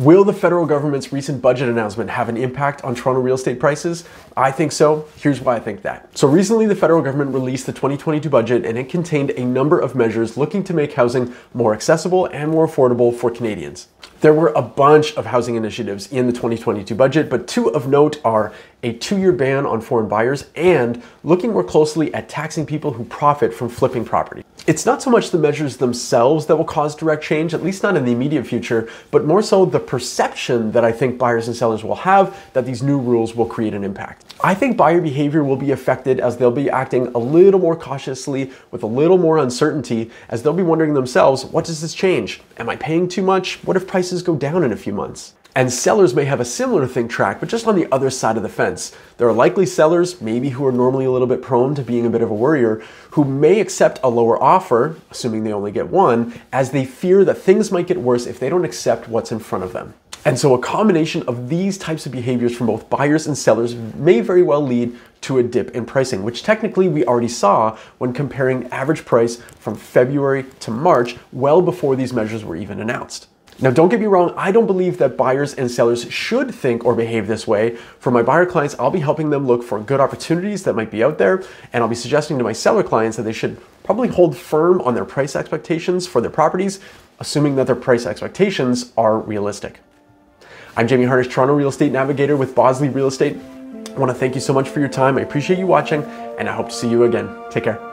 Will the federal government's recent budget announcement have an impact on Toronto real estate prices? I think so. Here's why I think that. So recently the federal government released the 2022 budget, and it contained a number of measures looking to make housing more accessible and more affordable for Canadians. There were a bunch of housing initiatives in the 2022 budget, but two of note are a 2-year ban on foreign buyers and looking more closely at taxing people who profit from flipping property. It's not so much the measures themselves that will cause direct change, at least not in the immediate future, but more so the perception that I think buyers and sellers will have that these new rules will create an impact. I think buyer behavior will be affected as they'll be acting a little more cautiously with a little more uncertainty, as they'll be wondering themselves, what does this change? Am I paying too much? What if prices go down in a few months? And sellers may have a similar think track, but just on the other side of the fence. There are likely sellers, maybe who are normally a little bit prone to being a bit of a worrier, who may accept a lower offer, assuming they only get one, as they fear that things might get worse if they don't accept what's in front of them. And so a combination of these types of behaviors from both buyers and sellers may very well lead to a dip in pricing, which technically we already saw when comparing average price from February to March, well before these measures were even announced. Now, don't get me wrong, I don't believe that buyers and sellers should think or behave this way. For my buyer clients, I'll be helping them look for good opportunities that might be out there, and I'll be suggesting to my seller clients that they should probably hold firm on their price expectations for their properties, assuming that their price expectations are realistic. I'm Jamie Harnish, Toronto Real Estate Navigator with Bosley Real Estate. I want to thank you so much for your time. I appreciate you watching, and I hope to see you again. Take care.